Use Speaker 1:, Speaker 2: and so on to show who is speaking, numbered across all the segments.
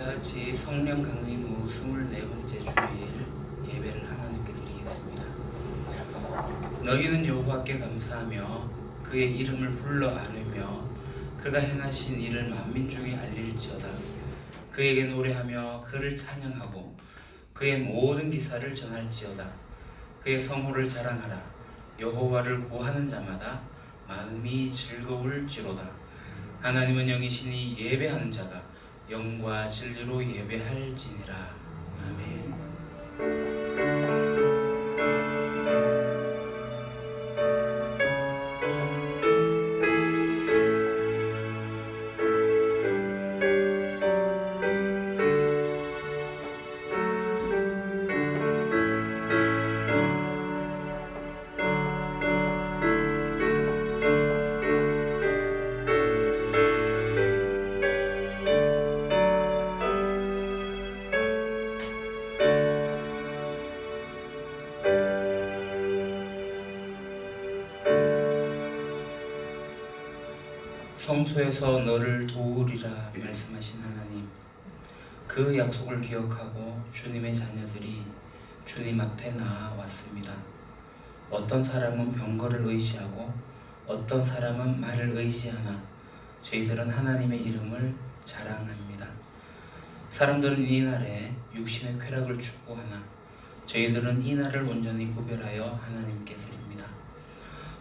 Speaker 1: 같이 성령 강림 후 24번째 주일 예배를 하나님께 드리겠습니다. 너희는 여호와께 감사하며 그의 이름을 불러 아뢰며 그가 행하신 일을 만민 중에 알릴지어다. 그에게 노래하며 그를 찬양하고 그의 모든 기사를 전할지어다. 그의 성호를 자랑하라. 여호와를 구하는 자마다 마음이 즐거울지로다. 하나님은 영이시니 예배하는 자가 영과 진리로 예배할지니라. 아멘. 성소에서 너를 도우리라 말씀하신 하나님, 그 약속을 기억하고 주님의 자녀들이 주님 앞에 나아왔습니다. 어떤 사람은 병거를 의지하고 어떤 사람은 말을 의지하나 저희들은 하나님의 이름을 자랑합니다. 사람들은 이 날에 육신의 쾌락을 추구하나 저희들은 이 날을 온전히 구별하여 하나님께 드립니다.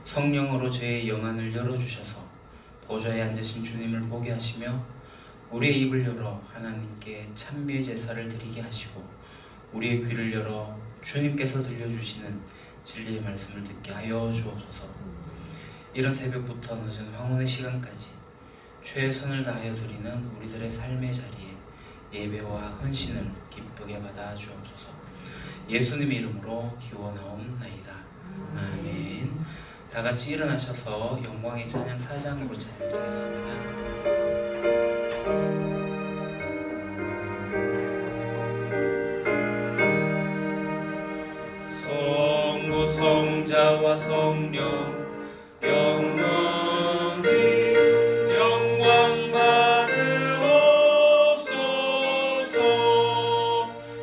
Speaker 1: 성령으로 저의 영안을 열어주셔서 보좌에 앉으신 주님을 보게 하시며 우리의 입을 열어 하나님께 찬미의 제사를 드리게 하시고 우리의 귀를 열어 주님께서 들려주시는 진리의 말씀을 듣게 하여 주옵소서. 이런 새벽부터 늦은 황혼의 시간까지 최선을 다하여 드리는 우리들의 삶의 자리에 예배와 헌신을 기쁘게 받아 주옵소서. 예수님의 이름으로 기원하옵나이다. 아멘. 다 같이 일어나셔서 영광의 찬양 4장으로 찬양드리겠습니다. 성부 성자와 성령 영원히 영광 받으옵소서.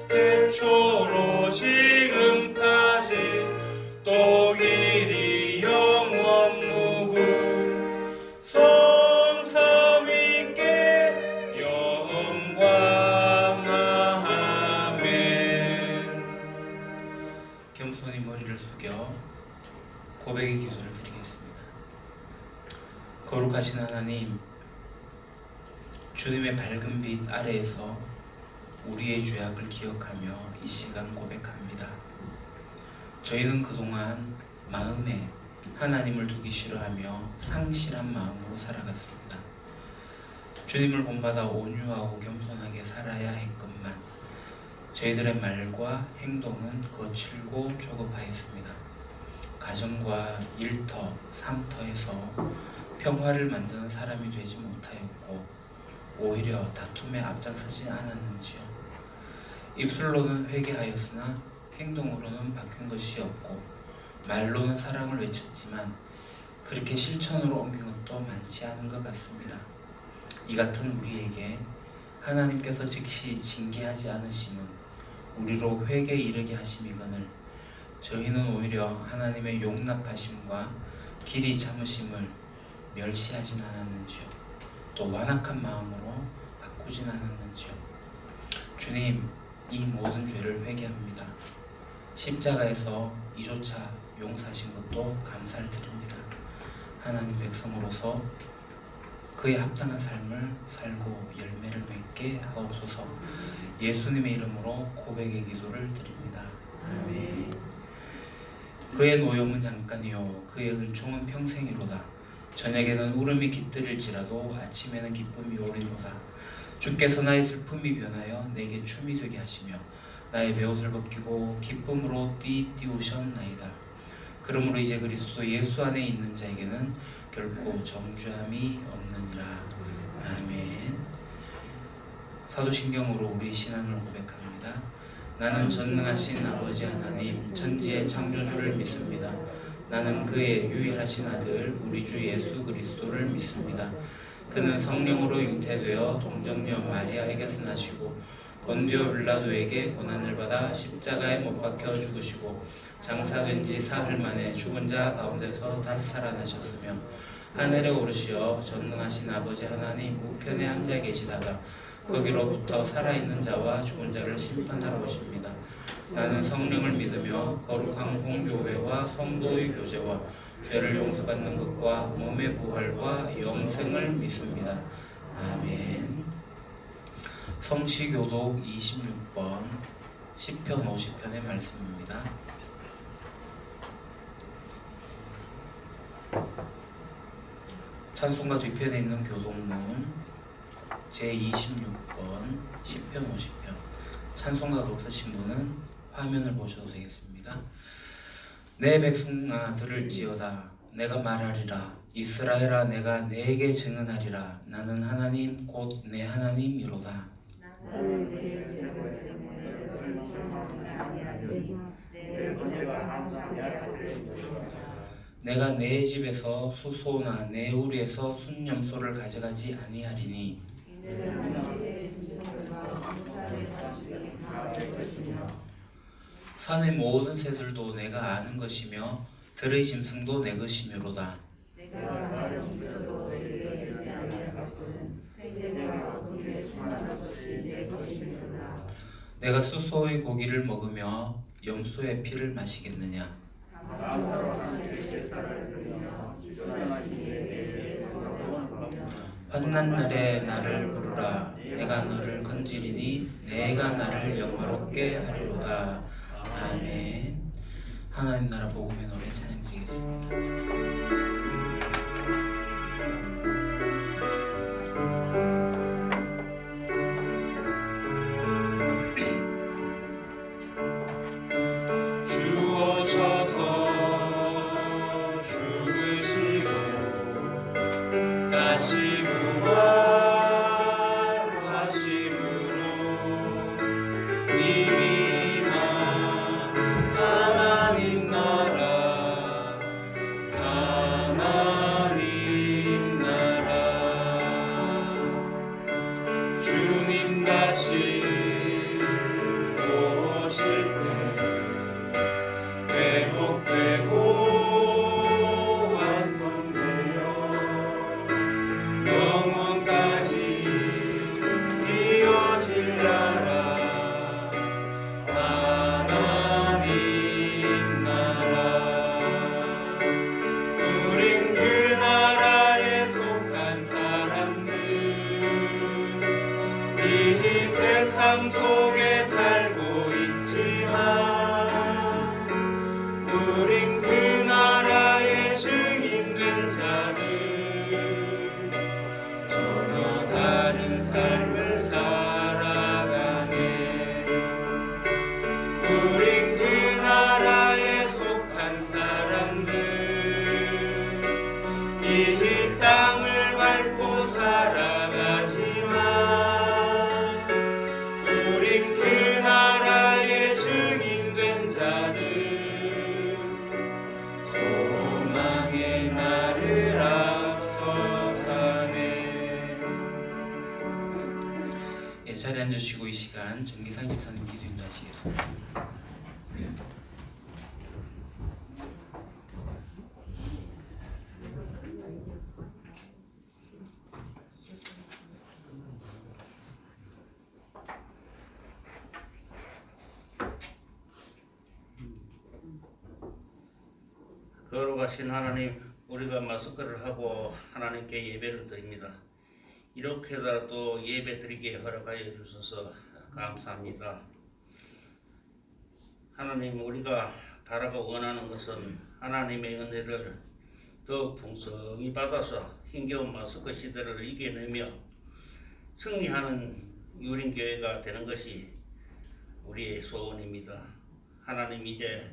Speaker 1: 태초로 지금까지 또 이리 영원 무궁 성삼위께 영광. 아멘. 겸손히 머리를 숙여 고백의 기도를 드리겠습니다. 거룩하신 하나님, 주님의 밝은 빛 아래에서 우리의 죄악을 기억하며 이 시간 고백합니다. 저희는 그동안 마음에 하나님을 두기 싫어하며 상실한 마음으로 살아갔습니다. 주님을 본받아 온유하고 겸손하게 살아야 했건만 저희들의 말과 행동은 거칠고 조급하였습니다. 가정과 일터, 삶터에서 평화를 만드는 사람이 되지 못하였고 오히려 다툼에 앞장서지 않았는지요. 입술로는 회개하였으나 행동으로는 바뀐 것이 없고 말로는 사랑을 외쳤지만 그렇게 실천으로 옮긴 것도 많지 않은 것 같습니다. 이 같은 우리에게 하나님께서 즉시 징계하지 않으심은 우리로 회개에 이르게 하심이거늘 저희는 오히려 하나님의 용납하심과 길이 참으심을 멸시하진 않았는지요. 또 완악한 마음으로 바꾸진 않았는지요. 주님, 이 모든 죄를 회개합니다. 십자가에서 이조차 용서하신 것도 감사를 드립니다. 하나님 백성으로서 그에 합당한 삶을 살고 열매를 맺게 하옵소서. 예수님의 이름으로 고백의 기도를 드립니다. 아멘. 그의 노염은 잠깐이요 그의 은총은 평생이로다. 저녁에는 울음이 깃들일지라도 아침에는 기쁨이 오리로다. 주께서 나의 슬픔이 변하여 내게 춤이 되게 하시며 나의 베옷을 벗기고 기쁨으로 띠띠우셨나이다. 그러므로 이제 그리스도 예수 안에 있는 자에게는 결코 정죄함이 없느니라. 아멘. 사도신경으로 우리 신앙을 고백합니다. 나는 전능하신 아버지 하나님 천지의 창조주를 믿습니다. 나는 그의 유일하신 아들 우리 주 예수 그리스도를 믿습니다. 그는 성령으로 잉태되어 동정녀 마리아에게서 나시고 본디오 빌라도에게 고난을 받아 십자가에 못 박혀 죽으시고 장사된 지 사흘 만에 죽은 자 가운데서 다시 살아나셨으며 하늘에 오르시어 전능하신 아버지 하나님 우편에 앉아 계시다가 거기로부터 살아있는 자와 죽은 자를 심판하러 오십니다. 나는 성령을 믿으며 거룩한 공교회와 성도의 교제와 죄를 용서받는 것과 몸의 부활과 영생을 믿습니다. 아멘. 성시교독 26번 시편 50편의 말씀입니다. 찬송가 뒤편에 있는 교독문 제26번 시편 50편. 찬송가가 없으신 분은 화면을 보셔도 되겠습니다. 내 백성아 들을지어다. 내가 말하리라. 이스라엘아 내가 내게 증언하리라. 나는 하나님 곧 내 하나님이로다.
Speaker 2: 나는 내 죄를 때문에 너를 정죄하지 아니하리니 내 번제가 항상 내 앞에 있으리라.
Speaker 1: 내가 내 집에서 수소나 내 우리에서 순염소를 가져가지 아니하리니
Speaker 2: 이는 내 짐승과 군사의 가축이 다 될 것이며
Speaker 1: 산의 모든 새들도 내가 아는 것이며 들의 짐승도 내 것이므로다.
Speaker 2: 내가 말하면서도 너희에게 되지 아니할 것은 생명과 그의 충만한 것이 내 것이니라.
Speaker 1: 내가 수소의 고기를 먹으며 염소의 피를 마시겠느냐?
Speaker 2: 감사로 하나님께 제사를 드리며 지존하신 이에게 내 성도를 드리며
Speaker 1: 환난 날에 나를 부르라. 내가 너를 건지리니 내가 나를 영화롭게 하리로다. 아멘. 하나님 나라 복음의 노래 찬양드리겠습니다. 다시 부활하심으로 이미 하나님 나라 하나님 나라 주님 다시 오실 때 회복되고 영원까지 이어질 나라 하나님 나라 우린 그 나라에 속한 사람들 이 세상 속에 살고 있지만 우린 그 나라의 증인된 자들 다른 삶을 살아가네. 우린 그 나라에 속한 사람들 이 땅을 밟고 살아가지만 우린 그 나라의 증인된 자들 소망의 나를 앞서 사네. 자리에 앉으시고 이 시간 정기상 집사님 기도 인도하시겠습니다.
Speaker 3: 거룩하신 하나님, 우리가 마스크를 하고 하나님께 예배를 드립니다. 이렇게라도 예배 드리게 허락하여 주셔서 감사합니다. 하나님, 우리가 바라고 원하는 것은 하나님의 은혜를 더 풍성히 받아서 힘겨운 마스크 시대를 이겨내며 승리하는 유린교회가 되는 것이 우리의 소원입니다. 하나님, 이제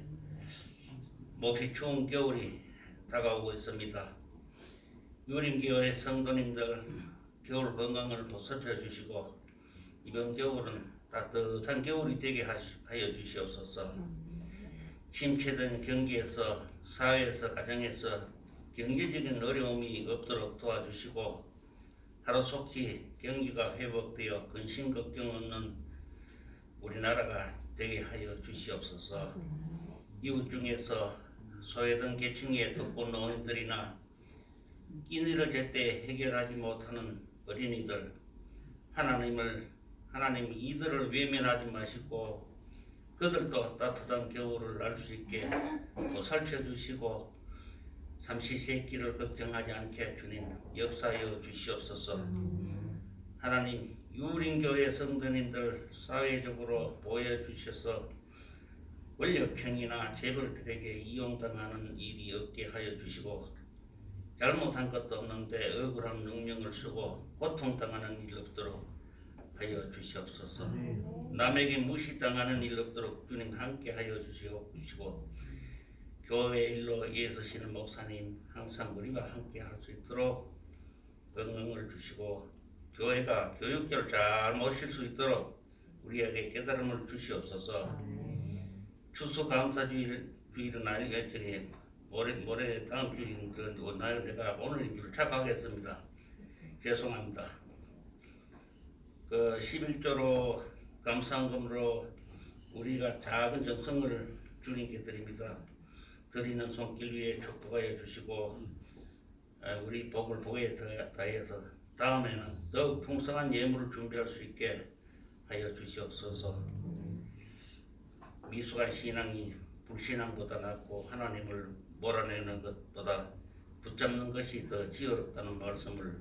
Speaker 3: 몹시 추운 겨울이 다가오고 있습니다. 유린교회 성도님들 겨울 건강을 보살펴 주시고 이번 겨울은 따뜻한 겨울이 되게 하여 주시옵소서. 침체된 경기에서 사회에서 가정에서 경제적인 어려움이 없도록 도와주시고 하루속히 경기가 회복되어 근심 걱정 없는 우리나라가 되게 하여 주시옵소서. 이웃 중에서 소외된 계층의 독거 노인들이나 인의를 제때 해결하지 못하는 어린이들, 하나님 이들을 외면하지 마시고 그들도 따뜻한 겨울을 날 수 있게 보살펴 주시고 삼시세끼를 걱정하지 않게 주님 역사하여 주시옵소서. 하나님 유린교회 성도님들 사회적으로 보여주셔서 권력층이나 재벌들에게 이용당하는 일이 없게 하여 주시고 잘못한 것도 없는데 억울한 능력을 쓰고 고통당하는 일 없도록 하여 주시옵소서. 남에게 무시당하는 일 없도록 주님 함께 하여 주시고 교회 일로 애쓰시는 목사님 항상 우리가 함께 할 수 있도록 건강을 주시고 교회가 교육자를 잘 모실 수 있도록 우리에게 깨달음을 주시옵소서. 추수감사주일은 아니겠지니 모레 다음 주인 오늘 내가 오늘인 줄 착각했습니다. 죄송합니다. 그 11조로 감사금으로 우리가 작은 정성을 주님께 드립니다. 드리는 손길 위에 축복하여 주시고 우리 복을 복에 다해서 다음에는 더욱 풍성한 예물을 준비할 수 있게 하여 주시옵소서. 미숙한 신앙이 불신앙보다 낫고 하나님을 몰아내는 것보다 붙잡는 것이 더 지혜롭다는 말씀을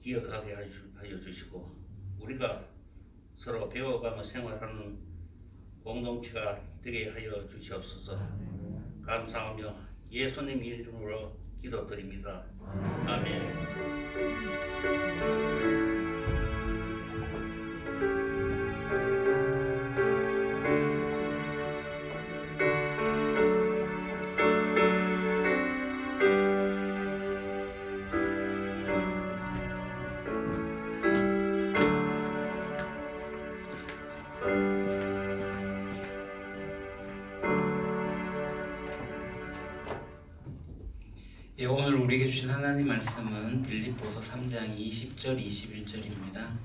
Speaker 3: 기억하게 하여 주시고 우리가 서로 배워가며 생활하는 공동체가 되게 하여 주시옵소서. 감사하며 예수님 이름으로 기도드립니다. 아멘.
Speaker 1: 예, 오늘 우리에게 주신 하나님 말씀은 빌립보서 3장 20절 21절입니다.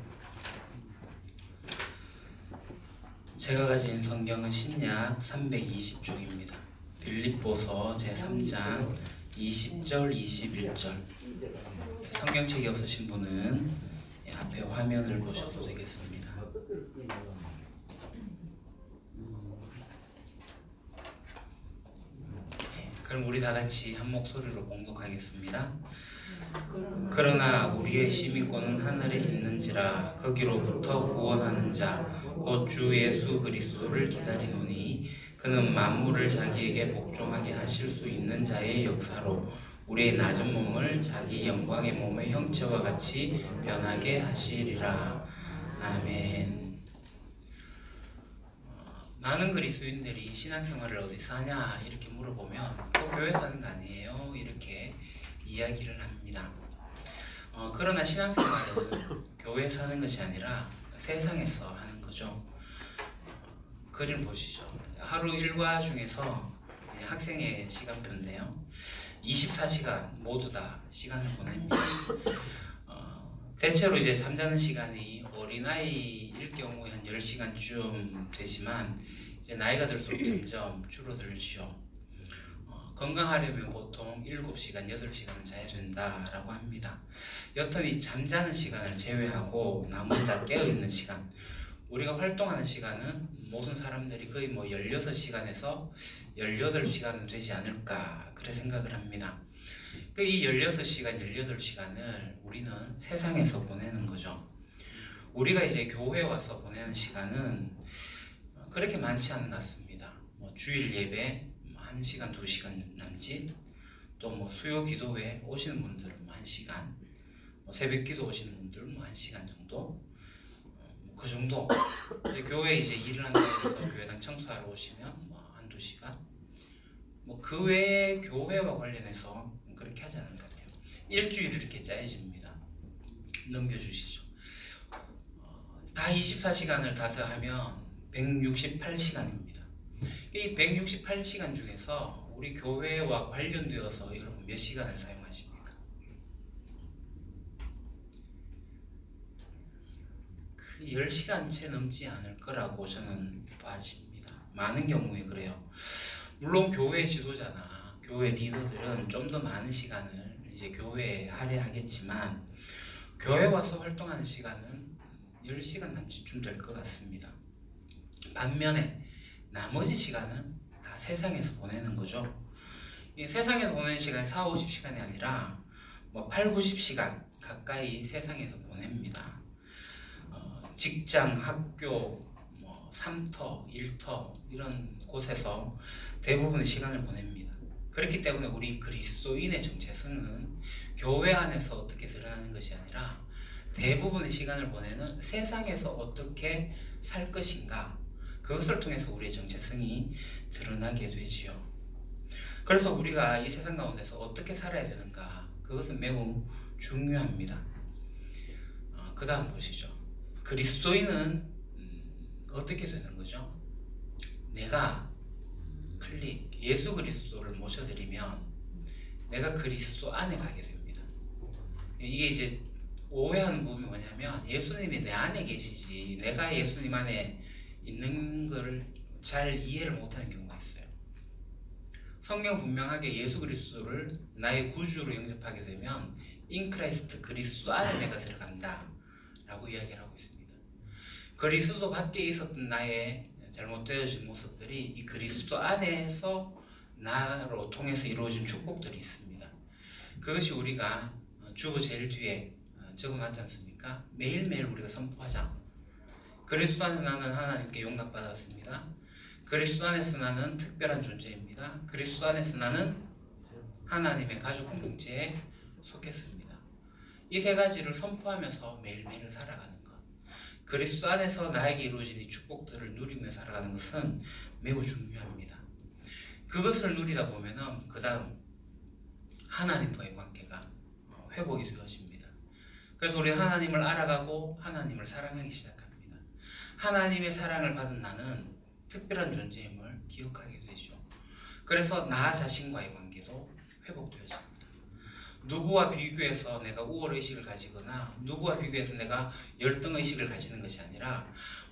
Speaker 1: 제가 가진 성경은 신약 320쪽입니다. 빌립보서 제3장 20절 21절. 성경책이 없으신 분은 앞에 화면을 보셔도 되겠습니다. 그럼 우리 다 같이 한 목소리로 봉독하겠습니다. 그러나 우리의 시민권은 하늘에 있는지라 거기로부터 구원하는 자 곧 주 예수 그리스도를 기다리노니 그는 만물을 자기에게 복종하게 하실 수 있는 자의 역사로 우리의 낮은 몸을 자기 영광의 몸의 형체와 같이 변하게 하시리라. 아멘. 많은 그리스도인들이 신앙생활을 어디서 하냐 이렇게 물어보면 교회에서 하는 거 아니에요 이렇게 이야기를 합니다. 그러나 신앙생활은 교회에서 하는 것이 아니라 세상에서 하는 거죠. 그림 보시죠. 하루 일과 중에서 학생의 시간표인데요. 24시간 모두 다 시간을 보냅니다. 대체로 이제 잠자는 시간이 어린아이일 경우에 한 10시간쯤 되지만 이제 나이가 들수록 점점 줄어들죠. 건강하려면 보통 7시간, 8시간은 자야 된다라고 합니다. 여튼 이 잠자는 시간을 제외하고 나머지 다 깨어있는 시간, 우리가 활동하는 시간은 모든 사람들이 거의 16시간에서 18시간은 되지 않을까 그렇게 생각을 합니다. 이 16시간, 18시간을 우리는 세상에서 보내는 거죠. 우리가 이제 교회에 와서 보내는 시간은 그렇게 많지 않은 것 같습니다. 주일 예배 1시간, 2시간 남짓, 또 수요 기도회 오시는 분들은 1시간, 새벽 기도 오시는 분들은 1시간 정도, 그 정도. 교회 이제 일을 한다고 해서 교회당 청소하러 오시면 1-2시간. 그 외에 교회와 관련해서 그렇게 하지 않은 것 같아요. 일주일을 이렇게 짜여집니다. 넘겨주시죠. 다 24시간을 다 더하면 168시간입니다. 이 168시간 중에서 우리 교회와 관련되어서 여러분 몇 시간을 사용하십니까? 10시간 채 넘지 않을 거라고 저는 봐집니다. 많은 경우에 그래요. 물론 교회 지도자나 교회 리더들은 좀 더 많은 시간을 이제 교회에 할애하겠지만 교회 와서 활동하는 시간은 10시간 남짓쯤 될 것 같습니다. 반면에 나머지 시간은 다 세상에서 보내는 거죠. 이 세상에서 보내는 시간이 4, 50시간이 아니라 뭐 8, 90시간 가까이 세상에서 보냅니다. 직장, 학교, 뭐 삼터, 일터 이런 곳에서 대부분의 시간을 보냅니다. 그렇기 때문에 우리 그리스도인의 정체성은 교회 안에서 어떻게 드러나는 것이 아니라 대부분의 시간을 보내는 세상에서 어떻게 살 것인가, 그것을 통해서 우리의 정체성이 드러나게 되지요. 그래서 우리가 이 세상 가운데서 어떻게 살아야 되는가, 그것은 매우 중요합니다. 그 다음 보시죠. 그리스도인은 어떻게 되는 거죠? 내가 예수 그리스도를 모셔드리면 내가 그리스도 안에 가게 됩니다. 이게 이제 오해하는 부분이 뭐냐면 예수님이 내 안에 계시지 내가 예수님 안에 있는 걸 잘 이해를 못하는 경우가 있어요. 성경 분명하게 예수 그리스도를 나의 구주로 영접하게 되면 인 크라이스트 그리스도 안에 내가 들어간다 라고 이야기를 하고 있습니다. 그리스도 밖에 있었던 나의 잘못되어진 모습들이 이 그리스도 안에서 나로 통해서 이루어진 축복들이 있습니다. 그것이 우리가 주보 제일 뒤에 적어놨지 않습니까? 매일매일 우리가 선포하자. 그리스도 안에서 나는 하나님께 용납받았습니다. 그리스도 안에서 나는 특별한 존재입니다. 그리스도 안에서 나는 하나님의 가족 공동체에 속했습니다. 이 세 가지를 선포하면서 매일매일 살아가는 것, 그리스도 안에서 나에게 이루어진 이 축복들을 누리며 살아가는 것은 매우 중요합니다. 그것을 누리다 보면은 그 다음 하나님과의 관계가 회복이 되어집니다. 그래서 우리는 하나님을 알아가고 하나님을 사랑하기 시작합니다. 하나님의 사랑을 받은 나는 특별한 존재임을 기억하게 되죠. 그래서 나 자신과의 관계도 회복되어집니다. 누구와 비교해서 내가 우월의식을 가지거나 누구와 비교해서 내가 열등의식을 가지는 것이 아니라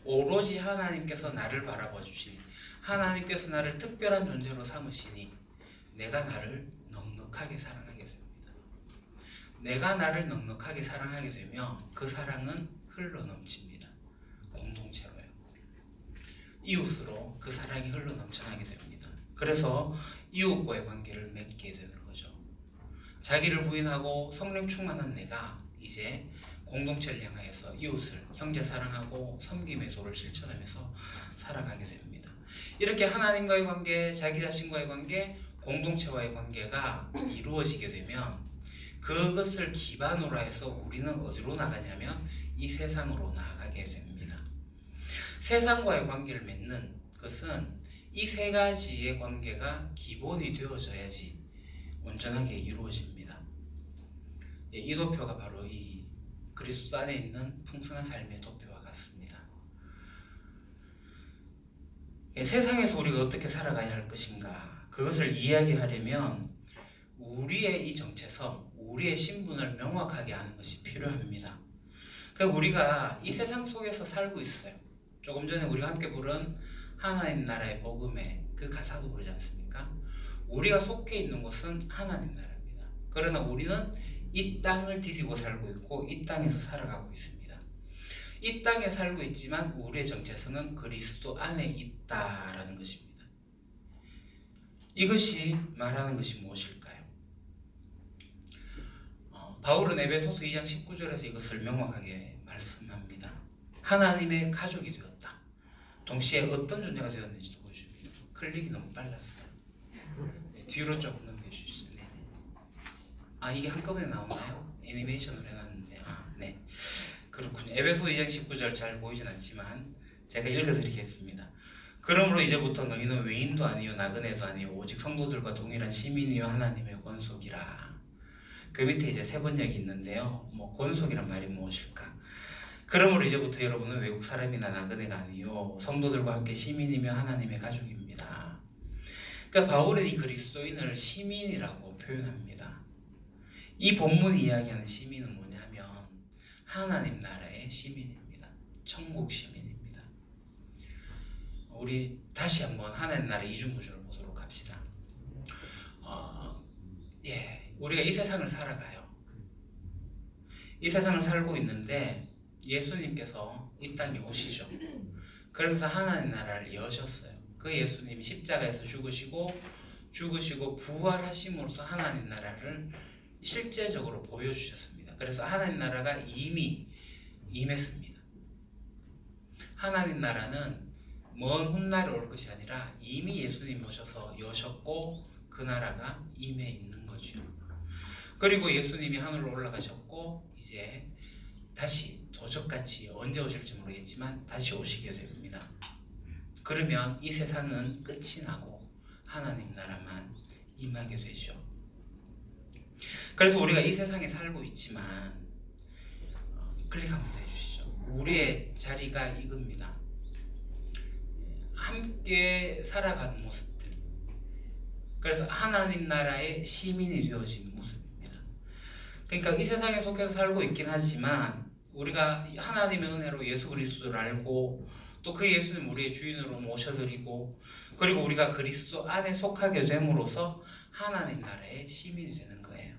Speaker 1: 오로지 하나님께서 나를 바라봐 주시니 하나님께서 나를 특별한 존재로 삼으시니 내가 나를 넉넉하게 사랑하게 됩니다. 내가 나를 넉넉하게 사랑하게 되면 그 사랑은 흘러넘칩니다. 공동체로요. 이웃으로 그 사랑이 흘러넘쳐나게 됩니다. 그래서 이웃과의 관계를 맺게 되는 거죠. 자기를 부인하고 성령 충만한 내가 이제 공동체를 향하여서 이웃을 형제 사랑하고 섬김의 도를 실천하면서 살아가게 됩니다. 이렇게 하나님과의 관계, 자기 자신과의 관계, 공동체와의 관계가 이루어지게 되면 그것을 기반으로 해서 우리는 어디로 나가냐면 이 세상으로 나아가게 됩니다. 세상과의 관계를 맺는 것은 이 세 가지의 관계가 기본이 되어져야지 온전하게 이루어집니다. 이 도표가 바로 이 그리스도 안에 있는 풍성한 삶의 도표와 같습니다. 세상에서 우리가 어떻게 살아가야 할 것인가, 그것을 이야기하려면 우리의 이 정체성, 우리의 신분을 명확하게 아는 것이 필요합니다. 그러니까 우리가 이 세상 속에서 살고 있어요. 조금 전에 우리가 함께 부른 하나님 나라의 복음의 그 가사도 그러지 않습니까? 우리가 속해 있는 곳은 하나님 나라입니다. 그러나 우리는 이 땅을 디디고 살고 있고 이 땅에서 살아가고 있습니다. 이 땅에 살고 있지만 우리의 정체성은 그리스도 안에 있다라는 것입니다. 이것이 말하는 것이 무엇일까요? 바울은 에베소서 2장 19절에서 이것을 명확하게 말씀합니다. 하나님의 가족이 되었다. 동시에 어떤 존재가 되었는지도 보여줍니다. 클릭이 너무 빨랐어요. 뒤로 조금 넘겨주시죠. 이게 한꺼번에 나오나요? 애니메이션으로 해놨는데. 네. 그렇군요. 에베소 2장 19절 잘 보이진 않지만 제가 읽어드리겠습니다. 그러므로 이제부터 너희는 외인도 아니요 나그네도 아니요 오직 성도들과 동일한 시민이요 하나님의 권속이라. 그 밑에 이제 세 번역이 있는데요. 권속이란 말이 무엇일까? 그러므로 이제부터 여러분은 외국 사람이나 나그네가 아니요 성도들과 함께 시민이며 하나님의 가족입니다. 그러니까 바울은 이 그리스도인을 시민이라고 표현합니다. 이 본문이 이야기하는 시민은 뭐냐면 하나님 나라의 시민입니다. 천국 시민입니다. 우리 다시 한번 하나님 나라의 이중구조를 보도록 합시다. 우리가 이 세상을 살아가요. 이 세상을 살고 있는데 예수님께서 이 땅에 오시죠. 그러면서 하나님 나라를 여셨어요. 그 예수님이 십자가에서 죽으시고 부활하심으로써 하나님 나라를 실제적으로 보여주셨습니다. 그래서 하나님 나라가 이미 임했습니다. 하나님 나라는 먼 훗날에 올 것이 아니라 이미 예수님 오셔서 여셨고 그 나라가 임해 있는 거죠. 그리고 예수님이 하늘로 올라가셨고 이제 다시 도적같이 언제 오실지 모르겠지만 다시 오시게 됩니다. 그러면 이 세상은 끝이 나고 하나님 나라만 임하게 되죠. 그래서 우리가 이 세상에 살고 있지만 클릭 한번 해주시죠. 우리의 자리가 이겁니다. 함께 살아가는 모습들. 그래서 하나님 나라의 시민이 되어지는 모습입니다. 그러니까 이 세상에 속해서 살고 있긴 하지만 우리가 하나님의 은혜로 예수 그리스도를 알고 또 그 예수님 우리의 주인으로 모셔드리고 그리고 우리가 그리스도 안에 속하게 됨으로써 하나님 나라의 시민이 되는 거예요.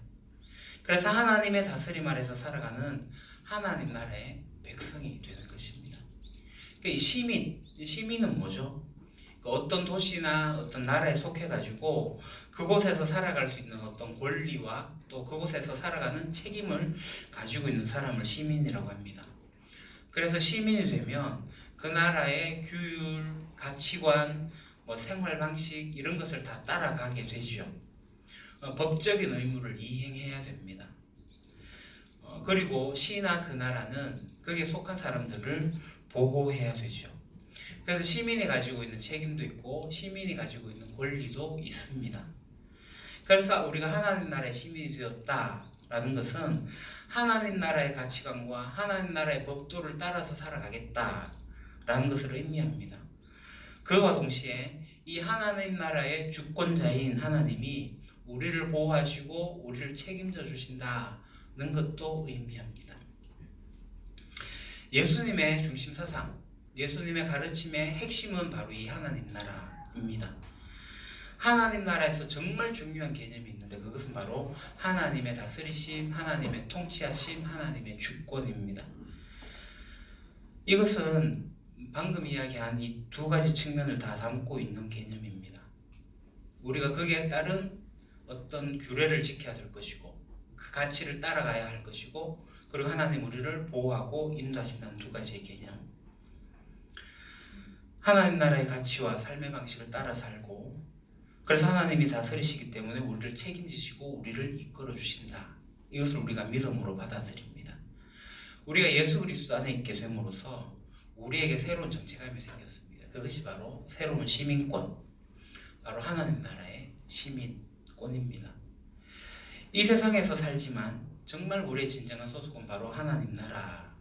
Speaker 1: 그래서 하나님의 다스림 아래서 살아가는 하나님 나라의 백성이 되는 것입니다. 그러니까 이 시민은 뭐죠? 어떤 도시나 어떤 나라에 속해가지고 그곳에서 살아갈 수 있는 어떤 권리와 또 그곳에서 살아가는 책임을 가지고 있는 사람을 시민이라고 합니다. 그래서 시민이 되면 그 나라의 규율, 가치관, 생활 방식 이런 것을 다 따라가게 되죠. 법적인 의무를 이행해야 됩니다. 그리고 시나 그 나라는 거기에 속한 사람들을 보호해야 되죠. 그래서 시민이 가지고 있는 책임도 있고 시민이 가지고 있는 권리도 있습니다. 그래서 우리가 하나님 나라의 시민이 되었다라는 것은 하나님 나라의 가치관과 하나님 나라의 법도를 따라서 살아가겠다라는 것을 의미합니다. 그와 동시에 이 하나님 나라의 주권자인 하나님이 우리를 보호하시고 우리를 책임져 주신다는 것도 의미합니다. 예수님의 중심 사상, 예수님의 가르침의 핵심은 바로 이 하나님 나라입니다. 하나님 나라에서 정말 중요한 개념이 있는데 그것은 바로 하나님의 다스리심, 하나님의 통치하심, 하나님의 주권입니다. 이것은 방금 이야기한 이 두 가지 측면을 다 담고 있는 개념입니다. 우리가 거기에 따른 어떤 규례를 지켜야 될 것이고 그 가치를 따라가야 할 것이고 그리고 하나님 우리를 보호하고 인도하신다는 두 가지의 개념. 하나님 나라의 가치와 삶의 방식을 따라 살고 그래서 하나님이 다스리시기 때문에 우리를 책임지시고 우리를 이끌어 주신다. 이것을 우리가 믿음으로 받아들입니다. 우리가 예수 그리스도 안에 있게 됨으로써 우리에게 새로운 정체감이 생겼습니다. 그것이 바로 새로운 시민권, 바로 하나님 나라의 시민권입니다. 이 세상에서 살지만 정말 우리의 진정한 소속은 바로 하나님 나라.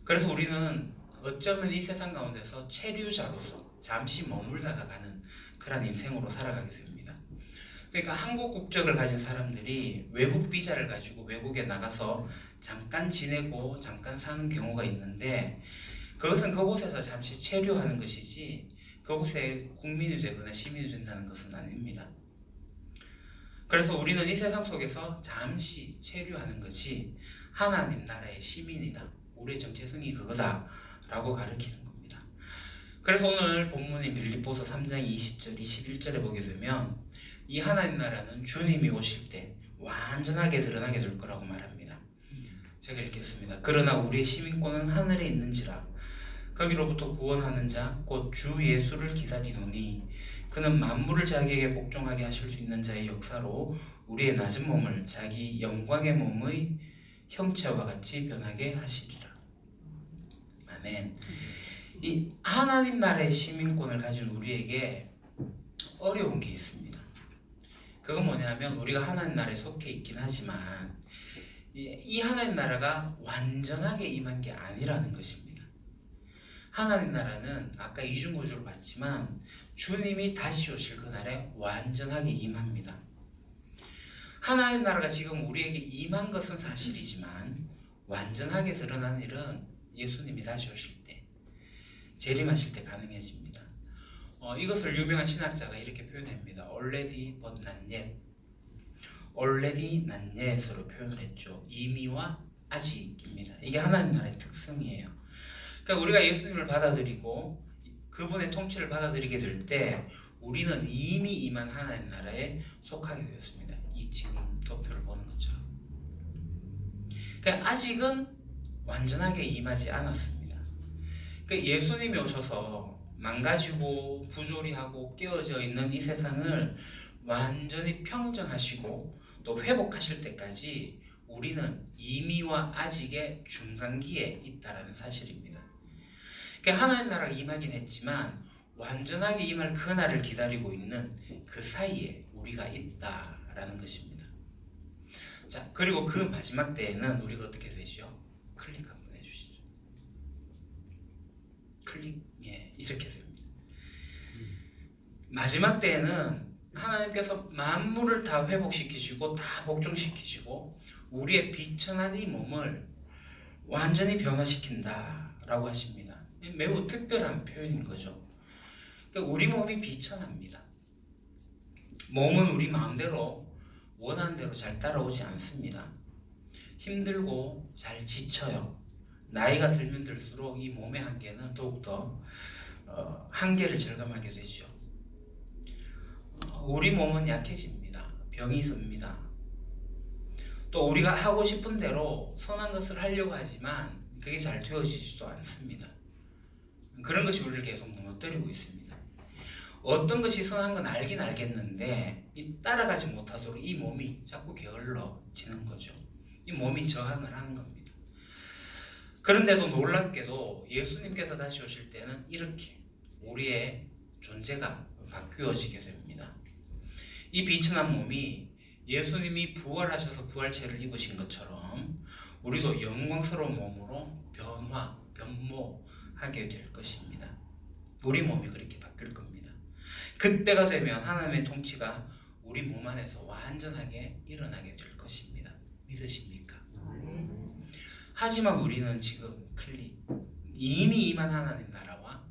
Speaker 1: 그래서 우리는 어쩌면 이 세상 가운데서 체류자로서 잠시 머물다가 가는 그런 인생으로 살아가게 됩니다. 그러니까 한국 국적을 가진 사람들이 외국 비자를 가지고 외국에 나가서 잠깐 지내고 잠깐 사는 경우가 있는데 그것은 그곳에서 잠시 체류하는 것이지 그곳에 국민이 되거나 시민이 된다는 것은 아닙니다. 그래서 우리는 이 세상 속에서 잠시 체류하는 것이 하나님 나라의 시민이다. 우리의 정체성이 그거다 라고 가르치는 겁니다. 그래서 오늘 본문인 빌립보서 3장 20절, 21절에 보게 되면 이 하나님 나라는 주님이 오실 때 완전하게 드러나게 될 거라고 말합니다. 제가 읽겠습니다. 그러나 우리의 시민권은 하늘에 있는지라 거기로부터 구원하는 자 곧 주 예수를 기다리노니 그는 만물을 자기에게 복종하게 하실 수 있는 자의 역사로 우리의 낮은 몸을 자기 영광의 몸의 형체와 같이 변하게 하시리라. 아멘. 이 하나님 나라의 시민권을 가진 우리에게 어려운 게 있습니다. 그건 뭐냐면 우리가 하나님 나라에 속해 있긴 하지만 이 하나님 나라가 완전하게 임한 게 아니라는 것입니다. 하나님 나라는 아까 이중구조를 봤지만 주님이 다시 오실 그날에 완전하게 임합니다. 하나님 나라가 지금 우리에게 임한 것은 사실이지만 완전하게 드러난 일은 예수님이 다시 오실 때, 재림하실 때 가능해집니다. 이것을 유명한 신학자가 이렇게 표현합니다. already but not yet. already not yet으로 표현을 했죠. 이미와 아직입니다. 이게 하나님 나라의 특성이에요. 그러니까 우리가 예수님을 받아들이고 그분의 통치를 받아들이게 될 때 우리는 이미 임한 하나님 나라에 속하게 되었습니다. 이 지금 도표를 보는 것처럼. 그러니까 아직은 완전하게 임하지 않았습니다. 그러니까 예수님이 오셔서 망가지고 부조리하고 깨어져 있는 이 세상을 완전히 평정하시고 또 회복하실 때까지 우리는 이미와 아직의 중간기에 있다라는 사실입니다. 그러니까 하나님 나라가 임하긴 했지만 완전하게 임할 그날을 기다리고 있는 그 사이에 우리가 있다라는 것입니다. 자, 그리고 그 마지막 때에는 우리가 어떻게 되죠? 클릭 한번 해주시죠. 클릭, 예, 이렇게 됩니다. 마지막 때에는 하나님께서 만물을 다 회복시키시고 다 복종시키시고 우리의 비천한 이 몸을 완전히 변화시킨다라고 하십니다. 매우 특별한 표현인 거죠. 그러니까 우리 몸이 비천합니다. 몸은 우리 마음대로 원하는 대로 잘 따라오지 않습니다. 힘들고 잘 지쳐요. 나이가 들면 들수록 이 몸의 한계는 더욱더 한계를 절감하게 되죠. 우리 몸은 약해집니다. 병이 듭니다. 또 우리가 하고 싶은 대로 선한 것을 하려고 하지만 그게 잘 되어지지도 않습니다. 그런 것이 우리를 계속 무너뜨리고 있습니다. 어떤 것이 선한 건 알긴 알겠는데 따라가지 못하도록 이 몸이 자꾸 게을러지는 거죠. 이 몸이 저항을 하는 겁니다. 그런데도 놀랍게도 예수님께서 다시 오실 때는 이렇게 우리의 존재가 바뀌어지게 됩니다. 이 비천한 몸이 예수님이 부활하셔서 부활체를 입으신 것처럼 우리도 영광스러운 몸으로 변모하게 될 것입니다. 우리 몸이 그렇게 바뀔 겁니다. 그때가 되면 하나님의 통치가 우리 몸 안에서 완전하게 일어나게 될 것입니다. 믿으십니까? 하지만 우리는 지금 이미 임한 하나님 나라와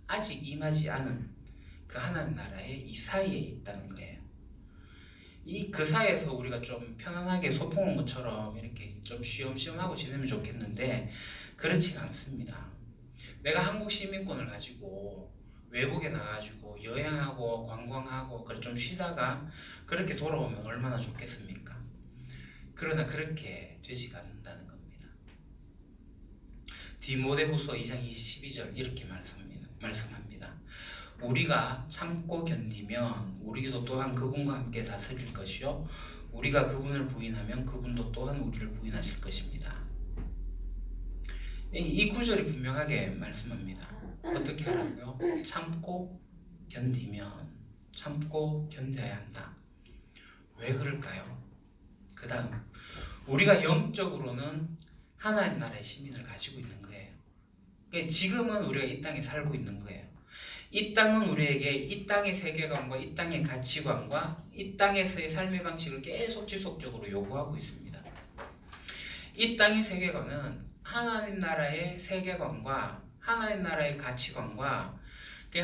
Speaker 1: 아직 임하지 않은 그 하나님 나라의 이 사이에 있다는 거예요. 그 사이에서 우리가 좀 편안하게 소풍 온 것처럼 이렇게 좀 쉬엄쉬엄 하고 지내면 좋겠는데 그렇지가 않습니다. 내가 한국 시민권을 가지고 외국에 나가지고 여행하고 관광하고 그래 좀 쉬다가 그렇게 돌아오면 얼마나 좋겠습니까? 그러나 그렇게 되지가 않는다는 겁니다. 디모데후서 2장 22절 이렇게 말씀합니다. 우리가 참고 견디면 우리도 또한 그분과 함께 다스릴 것이요 우리가 그분을 부인하면 그분도 또한 우리를 부인하실 것입니다. 이 구절이 분명하게 말씀합니다. 어떻게 하라고요? 참고 견디면 참고 견뎌야 한다. 왜 그럴까요? 그 다음 우리가 영적으로는 하나님 나라의 시민을 가지고 있는 거예요. 그러니까 지금은 우리가 이 땅에 살고 있는 거예요. 이 땅은 우리에게 이 땅의 세계관과 이 땅의 가치관과 이 땅에서의 삶의 방식을 계속 지속적으로 요구하고 있습니다. 이 땅의 세계관은 하나님 나라의 세계관과 하나님 나라의 가치관과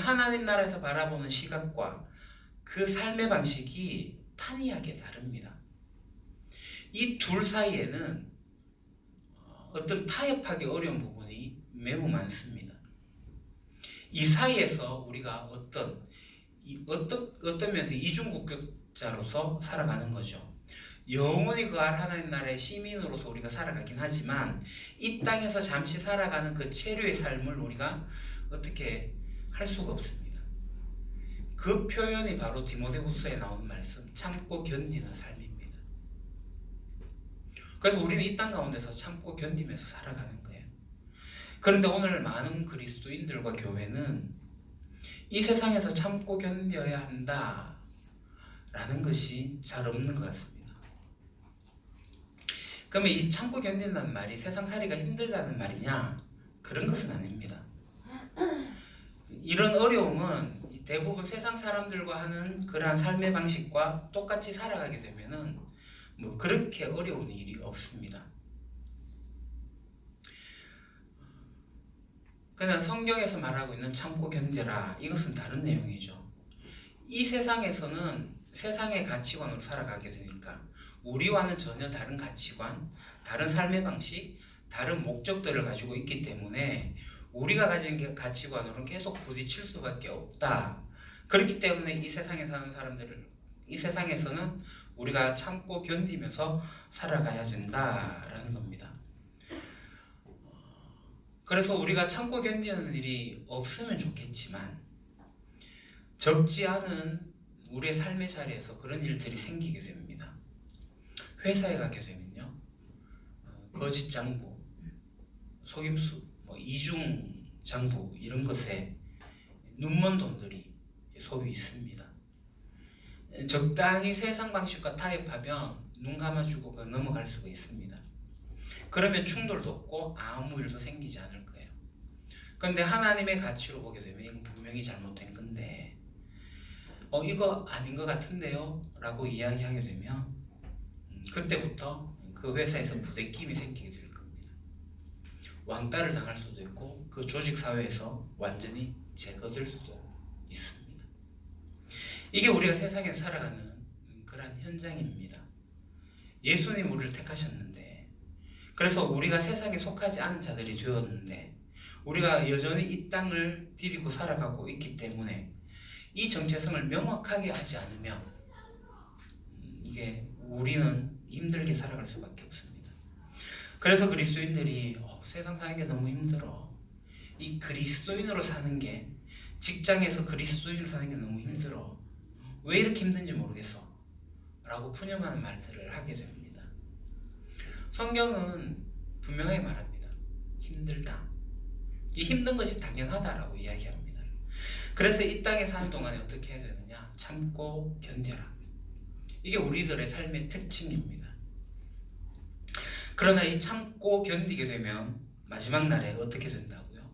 Speaker 1: 하나님 나라에서 바라보는 시각과 그 삶의 방식이 판이하게 다릅니다. 이 둘 사이에는 어떤 타협하기 어려운 부분이 매우 많습니다. 이 사이에서 우리가 어떤 면에서 이중국적자로서 살아가는 거죠. 영원히 거할 하나님 나라의 시민으로서 우리가 살아가긴 하지만 이 땅에서 잠시 살아가는 그 체류의 삶을 우리가 어떻게 할 수가 없습니다. 그 표현이 바로 디모데후서에 나오는 말씀, 참고 견디는 삶입니다. 그래서 우리는 이 땅 가운데서 참고 견디면서 살아가는 거예요. 그런데 오늘 많은 그리스도인들과 교회는 이 세상에서 참고 견뎌야 한다라는 것이 잘 없는 것 같습니다. 그러면 이 참고 견딘다는 말이 세상 살이가 힘들다는 말이냐? 그런 것은 아닙니다. 이런 어려움은 대부분 세상 사람들과 하는 그러한 삶의 방식과 똑같이 살아가게 되면은 그렇게 어려운 일이 없습니다. 그러나 성경에서 말하고 있는 참고 견뎌라, 이것은 다른 내용이죠. 이 세상에서는 세상의 가치관으로 살아가게 되니까 우리와는 전혀 다른 가치관, 다른 삶의 방식, 다른 목적들을 가지고 있기 때문에 우리가 가진 가치관으로는 계속 부딪힐 수밖에 없다. 그렇기 때문에 이 세상에 사는 사람들을, 이 세상에서는 우리가 참고 견디면서 살아가야 된다라는 겁니다. 그래서 우리가 참고 견디는 일이 없으면 좋겠지만 적지 않은 우리의 삶의 자리에서 그런 일들이 생기게 됩니다. 회사에 가게 되면요, 거짓 장부, 속임수, 이중 장부, 이런 것에 눈먼 돈들이 소위 있습니다. 적당히 세상 방식과 타협하면 눈 감아주고 넘어갈 수가 있습니다. 그러면 충돌도 없고 아무 일도 생기지 않을 거예요. 그런데 하나님의 가치로 보게 되면 이건 분명히 잘못된 건데 이거 아닌 것 같은데요? 라고 이야기하게 되면 그때부터 그 회사에서 부대낌이 생기게 될 겁니다. 왕따를 당할 수도 있고 그 조직 사회에서 완전히 제거될 수도 있습니다. 이게 우리가 세상에서 살아가는 그런 현장입니다. 예수님 우리를 택하셨는데, 그래서 우리가 세상에 속하지 않은 자들이 되었는데 우리가 여전히 이 땅을 디디고 살아가고 있기 때문에 이 정체성을 명확하게 하지 않으면 이게 우리는 힘들게 살아갈 수밖에 없습니다. 그래서 그리스도인들이 세상 사는 게 너무 힘들어, 이 그리스도인으로 사는 게, 직장에서 그리스도인으로 사는 게 너무 힘들어, 왜 이렇게 힘든지 모르겠어 라고 푸념하는 말들을 하게 됩니다. 성경은 분명하게 말합니다. 힘들다. 이 힘든 것이 당연하다라고 이야기합니다. 그래서 이 땅에 사는 동안에 어떻게 해야 되느냐? 참고 견뎌라. 이게 우리들의 삶의 특징입니다. 그러나 이 참고 견디게 되면 마지막 날에 어떻게 된다고요?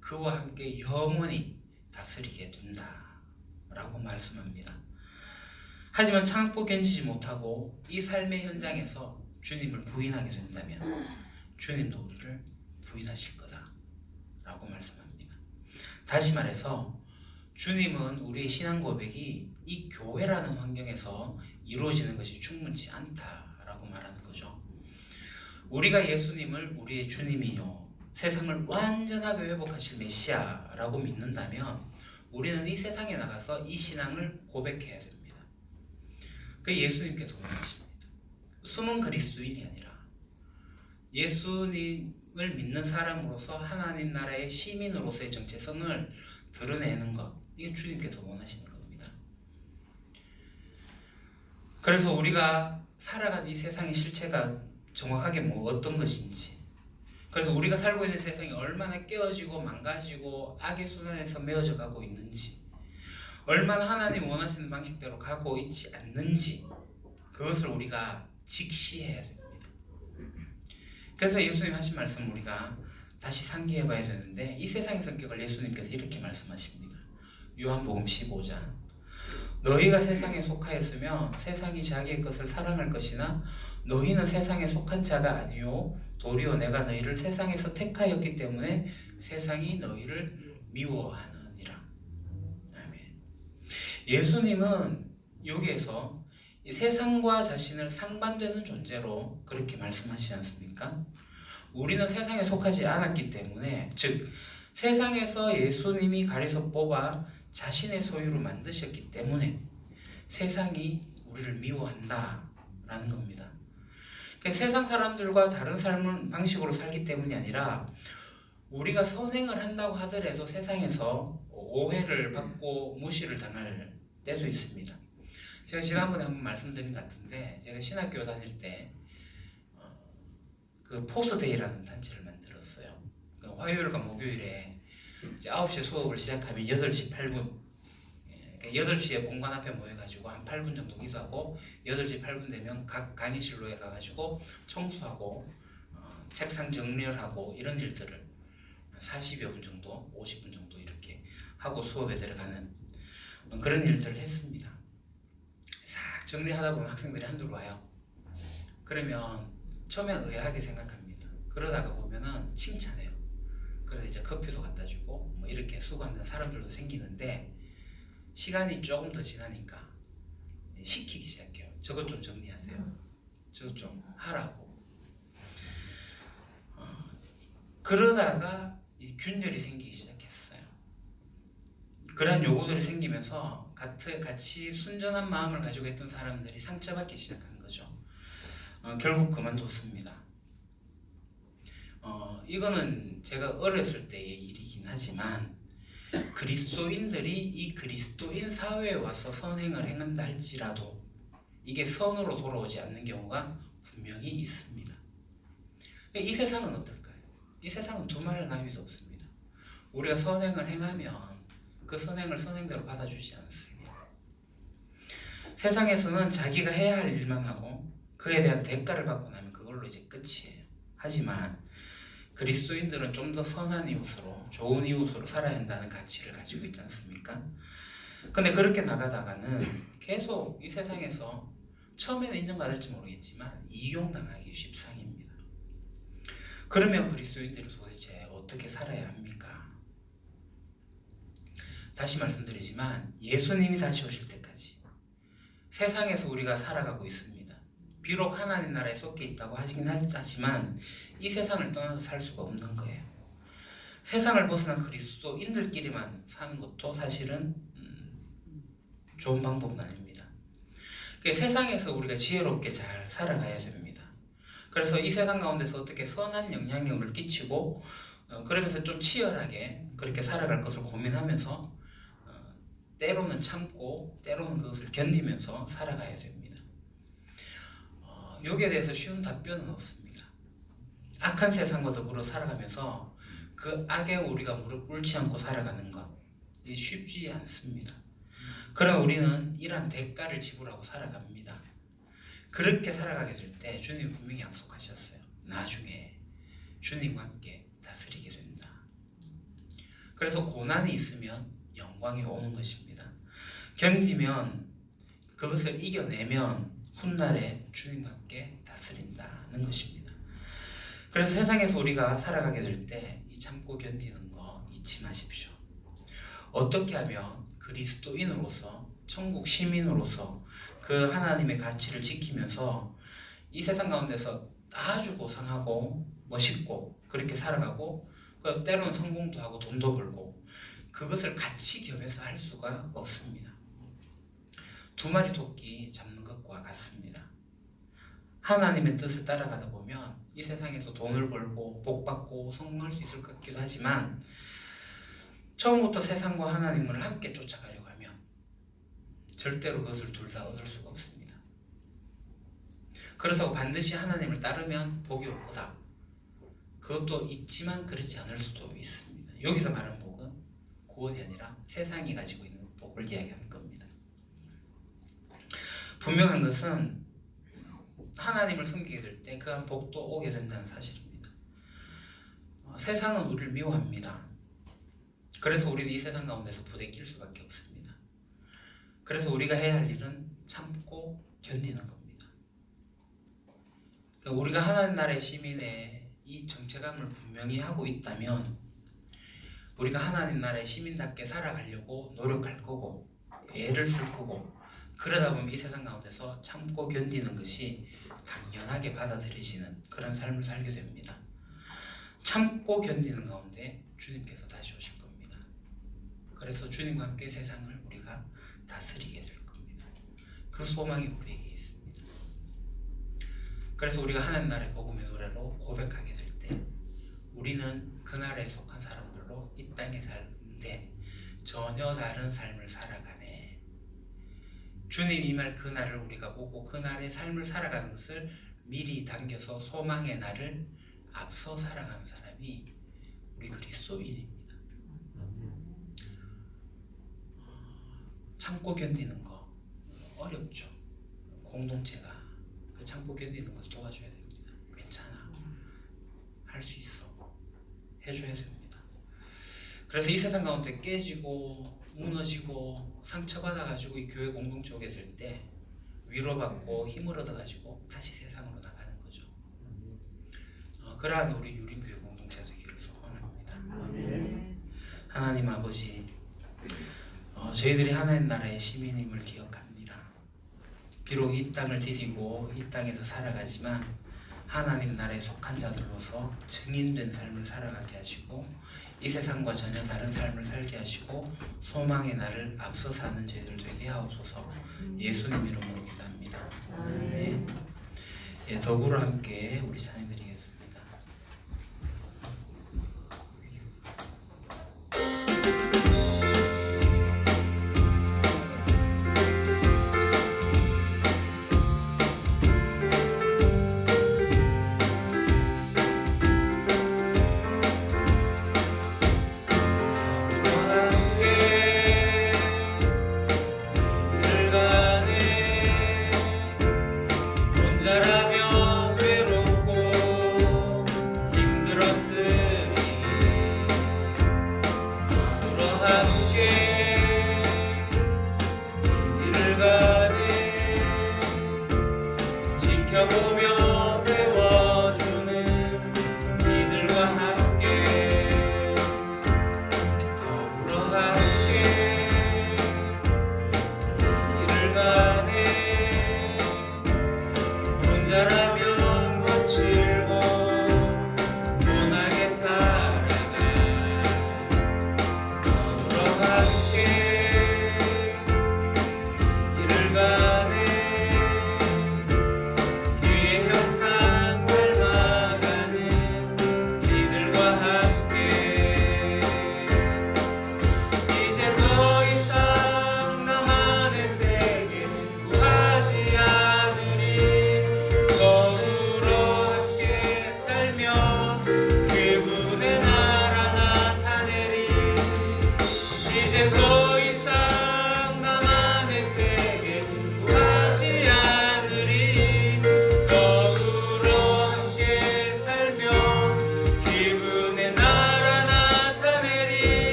Speaker 1: 그와 함께 영원히 다스리게 된다라고 말씀합니다. 하지만 참고 견디지 못하고 이 삶의 현장에서 주님을 부인하게 된다면 주님도 우리를 부인하실 거다라고 말씀합니다. 다시 말해서 주님은 우리의 신앙 고백이 이 교회라는 환경에서 이루어지는 것이 충분치 않다라고 말하는 거죠. 우리가 예수님을 우리의 주님이요 세상을 완전하게 회복하실 메시아라고 믿는다면 우리는 이 세상에 나가서 이 신앙을 고백해야 됩니다. 그 예수님께서 원하십니다. 숨은 그리스도인이 아니라 예수님을 믿는 사람으로서 하나님 나라의 시민으로서의 정체성을 드러내는 것, 이게 주님께서 원하시는 겁니다. 그래서 우리가 살아가는 이 세상의 실체가 정확하게 어떤 것인지, 그래서 우리가 살고 있는 세상이 얼마나 깨어지고 망가지고 악의 순환에서 메어져 가고 있는지, 얼마나 하나님 원하시는 방식대로 가고 있지 않는지, 그것을 우리가 직시해야 됩니다. 그래서 예수님 하신 말씀 우리가 다시 상기해 봐야 되는데, 이 세상의 성격을 예수님께서 이렇게 말씀하십니다. 요한복음 15장, 너희가 세상에 속하였으며 세상이 자기의 것을 사랑할 것이나 너희는 세상에 속한 자가 아니요 도리어 내가 너희를 세상에서 택하였기 때문에 세상이 너희를 미워하느니라. 아멘. 예수님은 여기에서 세상과 자신을 상반되는 존재로 그렇게 말씀하시지 않습니까? 우리는 세상에 속하지 않았기 때문에, 즉 세상에서 예수님이 가려서 뽑아 자신의 소유로 만드셨기 때문에 세상이 우리를 미워한다라는 겁니다. 그러니까 세상 사람들과 다른 삶을 방식으로 살기 때문이 아니라 우리가 선행을 한다고 하더라도 세상에서 오해를 받고 무시를 당할 때도 있습니다. 제가 지난번에 한번 말씀드린 것 같은데, 제가 신학교 다닐 때 그 포스데이라는 단체를 만들었어요. 그러니까 화요일과 목요일에 이제 9시에 수업을 시작하면 8시 8분, 그러니까 8시에 본관 앞에 모여가지고 한 8분 정도 기도하고 8시 8분 되면 각 강의실로에 가가지고 청소하고 책상 정리를 하고 이런 일들을 40여 분 정도, 50분 정도 이렇게 하고 수업에 들어가는 그런 일들을 했습니다. 싹 정리하다 보면 학생들이 한둘 와요. 그러면 처음엔 의아하게 생각합니다. 그러다가 보면은 칭찬해요. 그래서 이제 커피도 갖다 주고 뭐 이렇게 수고하는 사람들도 생기는데 시간이 조금 더 지나니까 시키기 시작해요. 저것 좀 정리하세요. 저것 좀 하라고. 그러다가 이 균열이 생기기 시작했어요. 그런 요구들이 생기면서 같이 순전한 마음을 가지고 있던 사람들이 상처받기 시작한 거죠. 결국 그만뒀습니다. 이거는 제가 어렸을 때의 일이긴 하지만 그리스도인들이 이 그리스도인 사회에 와서 선행을 행한다 할지라도 이게 선으로 돌아오지 않는 경우가 분명히 있습니다. 이 세상은 어떨까요? 이 세상은 두말할 나위도 없습니다. 우리가 선행을 행하면 그 선행을 선행대로 받아주지 않습니다. 세상에서는 자기가 해야 할 일만 하고 그에 대한 대가를 받고 나면 그걸로 이제 끝이에요. 하지만 그리스도인들은 좀 더 선한 이웃으로, 좋은 이웃으로 살아야 한다는 가치를 가지고 있지 않습니까? 근데 그렇게 나가다가는 계속 이 세상에서 처음에는 인정받을지 모르겠지만 이용당하기 십상입니다. 그러면 그리스도인들이 도대체 어떻게 살아야 합니까? 다시 말씀드리지만 예수님이 다시 오실 때까지 세상에서 우리가 살아가고 있습니다. 비록 하나님 나라에 속해 있다고 하시긴 하지만 이 세상을 떠나서 살 수가 없는 거예요. 세상을 벗어난 그리스도인들끼리만 사는 것도 사실은 좋은 방법은 아닙니다. 세상에서 우리가 지혜롭게 잘 살아가야 됩니다. 그래서 이 세상 가운데서 어떻게 선한 영향력을 끼치고 그러면서 좀 치열하게 그렇게 살아갈 것을 고민하면서 때로는 참고 때로는 그것을 견디면서 살아가야 됩니다. 여기에 대해서 쉬운 답변은 없습니다. 악한 세상과 더불어 살아가면서 그 악에 우리가 무릎 꿇지 않고 살아가는 것 쉽지 않습니다. 그러나 우리는 이러한 대가를 지불하고 살아갑니다. 그렇게 살아가게 될 때 주님이 분명히 약속하셨어요. 나중에 주님과 함께 다스리게 된다. 그래서 고난이 있으면 영광이 오는 것입니다. 견디면 그것을 이겨내면 훗날에 주님과 함께 다스린다는 것입니다. 그래서 세상에서 우리가 살아가게 될 때 이 참고 견디는 거 잊지 마십시오. 어떻게 하면 그리스도인으로서 천국 시민으로서 그 하나님의 가치를 지키면서 이 세상 가운데서 아주 고상하고 멋있고 그렇게 살아가고 때로는 성공도 하고 돈도 벌고 그것을 같이 겸해서 할 수가 없습니다. 두 마리 토끼 잡는 것과 같습니다. 하나님의 뜻을 따라가다 보면 이 세상에서 돈을 벌고 복받고 성공할 수 있을 것 같기도 하지만 처음부터 세상과 하나님을 함께 쫓아가려고 하면 절대로 그것을 둘 다 얻을 수가 없습니다. 그래서 반드시 하나님을 따르면 복이 올 거다. 그것도 있지만 그렇지 않을 수도 있습니다. 여기서 말하는 복은 구원이 아니라 세상이 가지고 있는 복을 이야기하는 겁니다. 분명한 것은 하나님을 섬기게 될 때 그한 복도 오게 된다는 사실입니다. 세상은 우리를 미워합니다. 그래서 우리는 이 세상 가운데서 부대낄 수밖에 없습니다. 그래서 우리가 해야 할 일은 참고 견디는 겁니다. 그러니까 우리가 하나님 나라의 시민의 이 정체감을 분명히 하고 있다면 우리가 하나님 나라의 시민답게 살아가려고 노력할 거고 애를 쓸 거고 그러다 보면 이 세상 가운데서 참고 견디는 것이 당연하게 받아들여지는 그런 삶을 살게 됩니다. 참고 견디는 가운데 주님께서 다시 오실 겁니다. 그래서 주님과 함께 세상을 우리가 다스리게 될 겁니다. 그 소망이 우리에게 있습니다. 그래서 우리가 하나님 나라의 복음의 노래로 고백하게 될 때 우리는 그 나라에 속한 사람들로 이 땅에 사는데 전혀 다른 삶을 살아가네. 주님 임할 그 날을 우리가 보고 그 날의 삶을 살아가는 것을 미리 당겨서 소망의 날을 앞서 살아가는 사람이 우리 그리스도인입니다. 참고 견디는 거 어렵죠. 공동체가 그 참고 견디는 걸 도와줘야 됩니다. 괜찮아. 할 수 있어. 해줘야 됩니다. 그래서 이 세상 가운데 깨지고 무너지고 상처받아가지고 이 교회 공동체 오게 될 때 위로받고 힘을 얻어가지고 다시 세상으로 나가는 거죠. 그러한 우리 유림교회 공동체 되기를 소원합니다. 하나님 아버지, 저희들이 하나님 나라의 시민임을 기억합니다. 비록 이 땅을 디디고 이 땅에서 살아가지만 하나님 나라에 속한 자들로서 증인된 삶을 살아가게 하시고 이 세상과 전혀 다른 삶을 살게 하시고 소망의 날을 앞서 사는 저희들 되게 하옵소서. 예수님 이름으로 기도합니다. 네. 예, 더불어 함께 우리 찬양드리겠습니다. 지켜보며 세워주는 이들과 함께 더불어 함께 길을 가네. 혼자라면 거칠고 고나게 살아가 더불어 함께 길을 가네.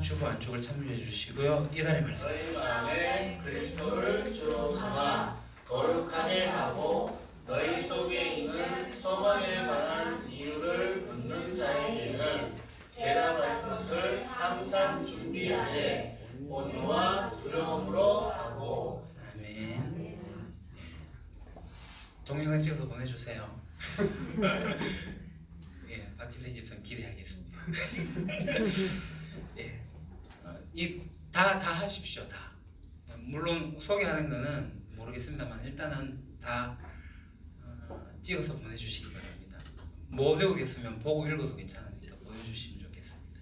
Speaker 1: 주보 안쪽을 참조해 주시고요. 이달의 말씀.
Speaker 4: 너희 마음에 그리스도를 주로 삼아 거룩하게 하고 너희 속에 있는 소망에 관한 이유를 묻는 자에게는 대답할 것을 항상 준비하되 온유와 두려움으로 하고.
Speaker 1: 아멘. 동영상 찍어서 보내주세요. 예, 박진희 집사님 기대하겠습니다. 예. 다 하십시오. 다. 물론 소개하는 거는 모르겠습니다만 일단은 다 찍어서 보내주시기 바랍니다. 못 외우겠으면 보고 읽어도 괜찮으니까 보여주시면 좋겠습니다.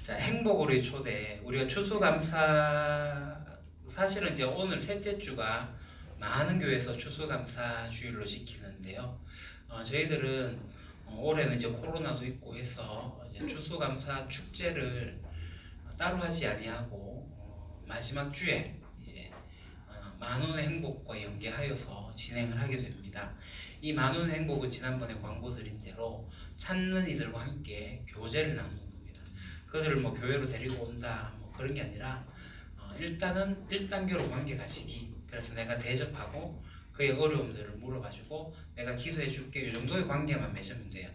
Speaker 1: 자, 행복으로의 초대. 우리가 추수감사, 사실은 이제 오늘 셋째 주가 많은 교회에서 추수감사 주일로 지키는데요. 저희들은 올해는 이제 코로나도 있고 해서 이제 추수감사 축제를 따로 하지 아니하고 마지막 주에 이제 만원의 행복과 연계하여서 진행을 하게 됩니다. 이 만원의 행복은 지난번에 광고 드린 대로 찾는 이들과 함께 교제를 나누는 겁니다. 그들을 뭐 교회로 데리고 온다 뭐 그런 게 아니라 일단은 1단계로 관계 가지기. 그래서 내가 대접하고 그의 어려움들을 물어봐주고 내가 기도해 줄게. 이 정도의 관계만 맺으면 돼요.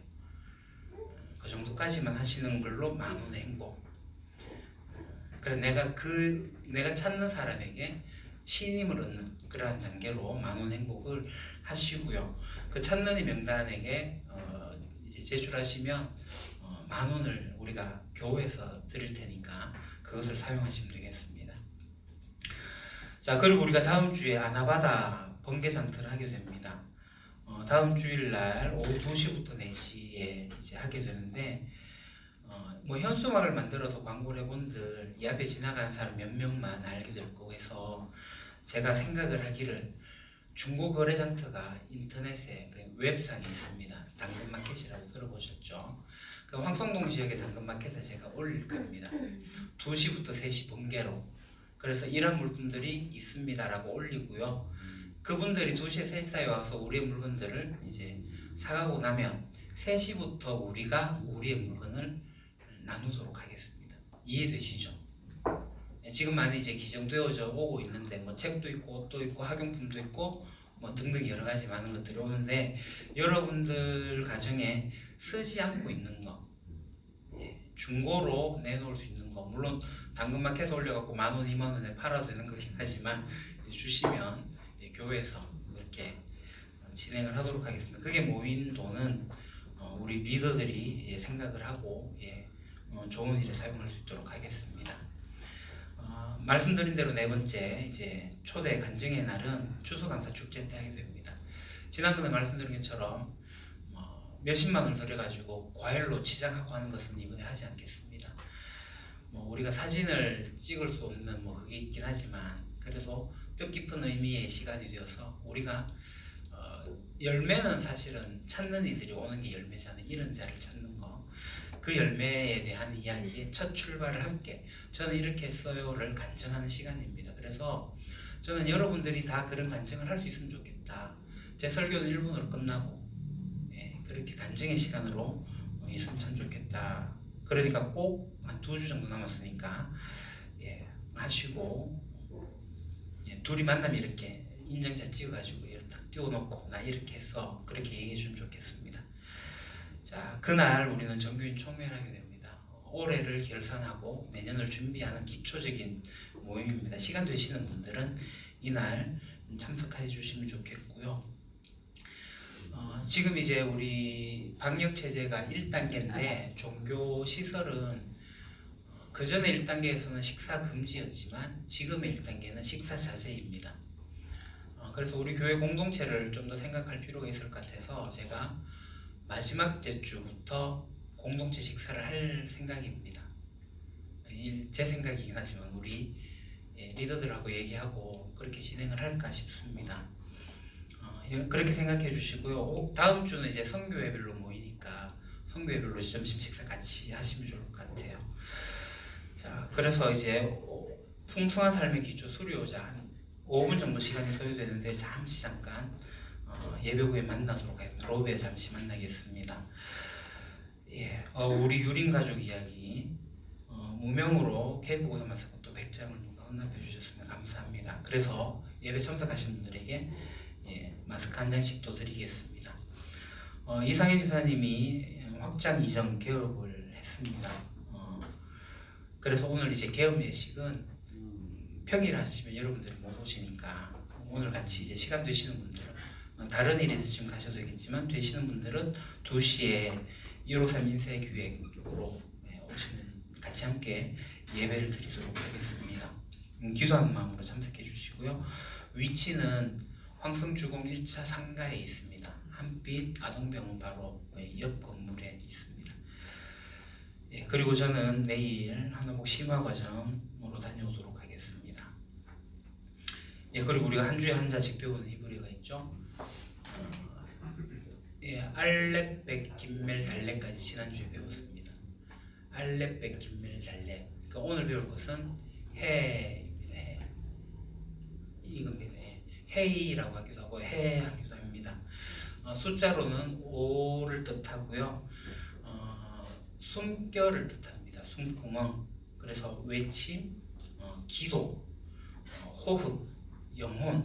Speaker 1: 그 정도까지만 하시는 걸로 만원의 행복. 그래서 내가 찾는 사람에게 신임을 얻는 그러한 단계로 만원 행복을 하시고요. 그 찾는 이 명단에게 이제 제출하시면 만원을 우리가 교회에서 드릴 테니까 그것을 사용하시면 되겠습니다. 자, 그리고 우리가 다음 주에 아나바다 번개장터를 하게 됩니다. 다음 주일날 오후 2시부터 4시에 이제 하게 되는데 뭐 현수막을 만들어서 광고를 해본들 이 앞에 지나가는 사람 몇 명만 알게 될 거고 해서 제가 생각을 하기를 중고거래장터가 인터넷에 그 웹상에 있습니다. 당근마켓이라고 들어보셨죠? 그 황성동 지역의 당근마켓에 제가 올릴 겁니다. 2시부터 3시 번개로. 그래서 이런 물품들이 있습니다라고 올리고요. 그분들이 2시에 3시 사이에 와서 우리의 물건들을 이제 사가고 나면 3시부터 우리가 우리의 물건을 나누도록 하겠습니다. 이해되시죠? 지금 많이 이제 기정되어져 오고 있는데 뭐 책도 있고 옷도 있고 학용품도 있고 뭐 등등 여러 가지 많은 것들이 오는데 여러분들 가정에 쓰지 않고 있는 거 중고로 내놓을 수 있는 거 물론 당근마켓에 올려갖고 10,000원, 20,000원에 팔아도 되는 거긴 하지만 주시면 교회에서 이렇게 진행을 하도록 하겠습니다. 그게 모인 돈은 우리 리더들이 생각을 하고 좋은 일에 사용할 수 있도록 하겠습니다. 말씀드린 대로 네 번째 이제 초대 간증의 날은 추수감사 축제 때 하게 됩니다. 지난번에 말씀드린 것처럼 몇십만 원을 들여가지고 과일로 치장하고 하는 것은 이번에 하지 않겠습니다. 우리가 사진을 찍을 수 없는 그게 있긴 하지만 그래도 뜻깊은 의미의 시간이 되어서 우리가 열매는 사실은 찾는 이들이 오는 게 열매잖아요. 잃은 자를 찾는 거. 그 열매에 대한 이야기의 첫 출발을 함께 저는 이렇게 했어요를 간증하는 시간입니다. 그래서 저는 여러분들이 다 그런 간증을 할 수 있으면 좋겠다. 제 설교는 1분으로 끝나고 그렇게 간증의 시간으로 있으면 참 좋겠다. 그러니까 꼭 한 2주 정도 남았으니까 하시고 둘이 만나면 이렇게 인증샷 찍어가지고 딱 띄워놓고 나 이렇게 했어 그렇게 얘기해주면 좋겠습니다. 자, 그날 우리는 정규인 총회를 하게 됩니다. 올해를 결산하고 내년을 준비하는 기초적인 모임입니다. 시간 되시는 분들은 이날 참석해 주시면 좋겠고요. 지금 이제 우리 방역 체제가 1단계인데 종교 시설은 그 전에 1단계에서는 식사 금지였지만 지금의 1단계는 식사 자제입니다. 그래서 우리 교회 공동체를 좀 더 생각할 필요가 있을 것 같아서 제가 마지막 주부터 공동체 식사를 할 생각입니다. 제 생각이긴 하지만 우리 리더들하고 얘기하고 그렇게 진행을 할까 싶습니다. 그렇게 생각해 주시고요. 다음 주는 이제 선교회별로 모이니까 선교회별로 점심 식사 같이 하시면 좋을 것 같아요. 자, 그래서 이제 풍성한 삶의 기초 수료자 한 5분 정도 시간이 소요되는데 잠깐 예배 후에 만나도록 하겠습니다. 로비에 잠시 만나겠습니다. 우리 유림 가족 이야기 무명으로 케이크 고사 마스크 또 100장을 누가 헌납해 주셨으면 감사합니다. 그래서 예배 참석하신 분들에게 마스크 한 장씩 또 드리겠습니다. 이상희 집사님이 확장 이전 개업을 했습니다. 그래서 오늘 이제 개업 예식은 평일 하시면 여러분들이 못 오시니까 오늘 같이 이제 시간 되시는 분들은 다른 일이 지금 가셔도 되겠지만 되시는 분들은 2시에 153 인쇄기획으로 오시면 같이 함께 예배를 드리도록 하겠습니다. 기도하는 마음으로 참석해 주시고요. 위치는 황성주공 1차 상가에 있습니다. 한빛 아동병원 바로 옆 건물에 있습니다. 그리고 저는 내일 하나복 심화과정으로 다녀오도록 하겠습니다. 그리고 우리가 한 주에 한 자씩 배우는 히브리어가 있죠. 알렙 벳 김멜 달렛까지 지난주에 배웠습니다. 알렙 벳 김멜 달렛. 그러니까 오늘 배울 것은 해입니다. 이겁니다. 해이라고 하기도 하고 해 하기도 합니다. 숫자로는 5를 뜻하고요. 숨결을 뜻합니다. 숨구멍. 그래서 외침, 기도, 호흡, 영혼,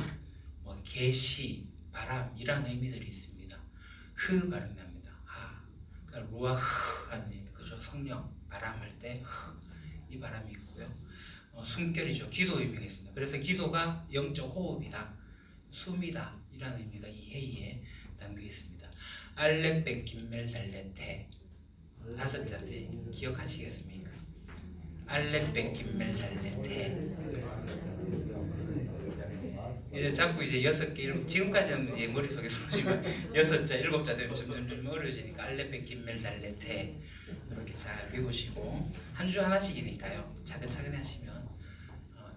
Speaker 1: 계시, 바람 이란 의미들이 있습니다. 흐 발음이 납니다. 그러니까 루아흐 하는 의미, 그죠? 성령, 바람할 때 이 바람이 있고요. 숨결이죠. 기도 의미가 있습니다. 그래서 기도가 영적 호흡이다, 숨이다 이란 의미가 이 해이에 담겨 있습니다. 알렙 벳 김멜 달렛 해 5자인데 기억하시겠습니까? 알렙 벳 김멜 달렛 해. 이제 자꾸 이제 6개, 7, 지금까지는 이제 머릿속에 들어오지만 6자, 7자 되면 점점 어려워지니까 알렙 벳 김멜 달렛 해 이렇게 잘 배우시고 한 주 하나씩이니까요. 차근차근 하시면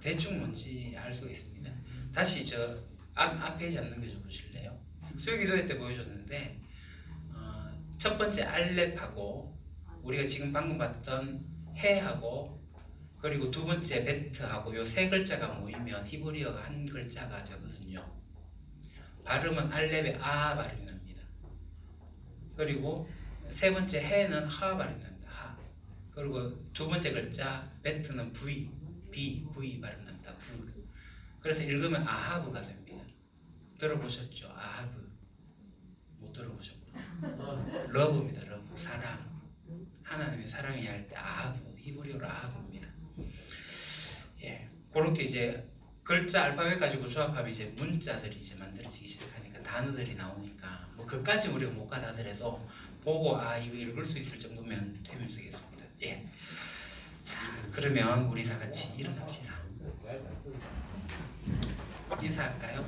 Speaker 1: 대충 뭔지 알 수가 있습니다. 다시 저 앞에 잡는 게 좀 보실래요? 수요기도회 때 보여줬는데 첫 번째 알렙하고 우리가 지금 방금 봤던 해하고 그리고 두 번째 베트하고 요 세 글자가 모이면 히브리어가 한 글자가 되거든요. 발음은 알렙의 아 발음이 납니다. 그리고 세 번째 해는 하 발음이 납니다. 하. 그리고 두 번째 글자 베트는 V 발음 납니다. V. 그래서 읽으면 아하브가 됩니다. 들어보셨죠? 아하브. 못 들어보셨구나. 러브입니다. 러브. 사랑. 하나님의 사랑이 할 때 아하브. 히브리어로 아하브입니다. 예. 그렇게 이제 글자 알파벳 가지고 조합하면 이제 문자들이 이제 만들어지기 시작하니까 단어들이 나오니까 뭐 그까지 우리가 못 가다더라도 보고 이거 읽을 수 있을 정도면 되면 되겠습니다. 예. 자, 그러면 우리 다 같이 일어납시다. 인사할까요?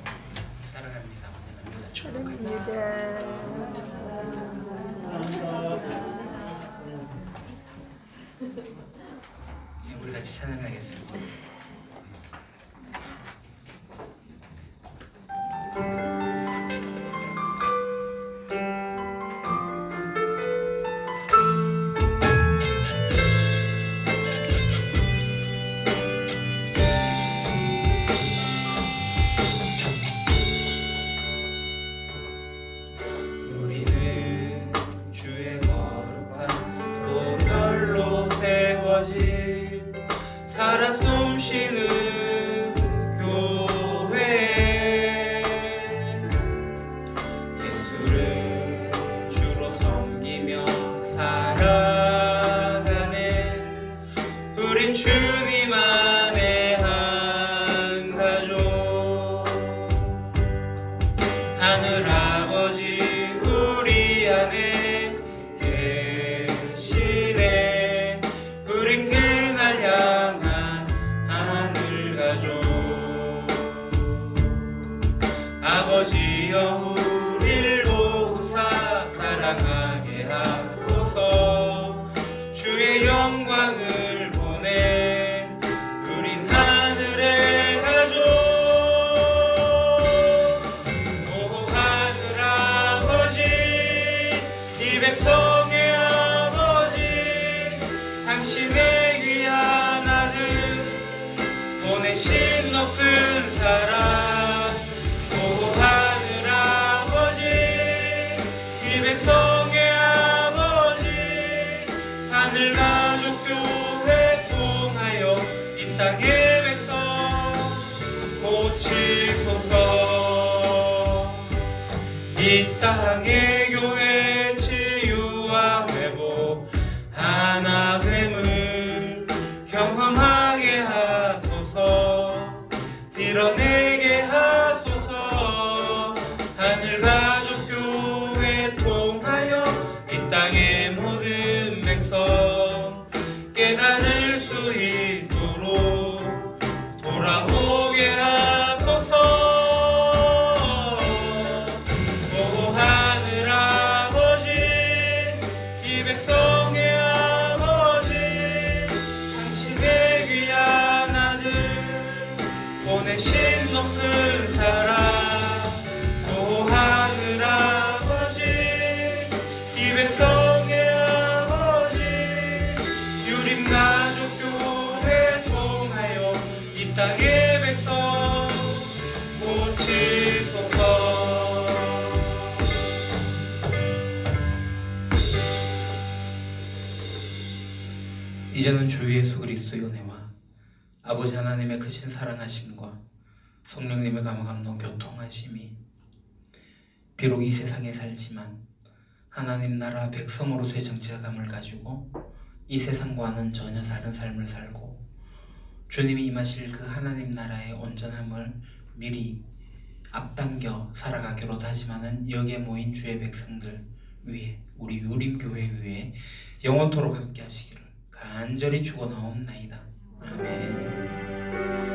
Speaker 1: 사랑합니다. 원합니다. 축복합니다. 우리 같이 찬양하겠습니다. 우리는 주의 거룩한 보혈로 세워진 살아 숨쉬는 교회 예수를 주로 섬기며 살아가네 우린 주님 안에 한 가족 하늘 아버지 우리 안에 계시네 우린 그날 향한 하늘 가족 아버지여 우릴 보사 사랑하게 하소서 주의 영광을 보내 우린 하늘의 가족 오 하늘 아버지 이 백성의 아버지 당신의 귀한 아들 보내신 높은 사랑 오 하늘 아버지 이 백성의 아버지 하늘 가족 교회 통하여 이 땅의 백성 고치소서 이 땅의 교회 치유와 회복 하나됨을 경험하게 하소서 드러내게 하소서 하늘 가족 교회 통하여 이 땅의 모든 백성 깨달을 수 있도록 돌아오게 하소서 오 하늘 아버지 이 백성의 아버지 당신의 귀한 아들 보내신 높은 사랑 오 하늘 아버지 이 백성의 아버지 유림 가족 교회 통하여 이 땅의 백성 고치소서 이제는 주 예수 그리스도의 은혜와 아버지 하나님의 크신 사랑하심과 성령님의 감화감동 교통하심이 비록 이 세상에 살지만 하나님 나라 백성으로서의 정체감을 가지고 이 세상과는 전혀 다른 삶을 살고 주님이 임하실 그 하나님 나라의 온전함을 미리 앞당겨 살아가기로 다짐하는 여기에 모인 주의 백성들 위에 우리 유림교회 위에 영원토록 함께 하시기를 간절히 축원하옵나이다. 아멘.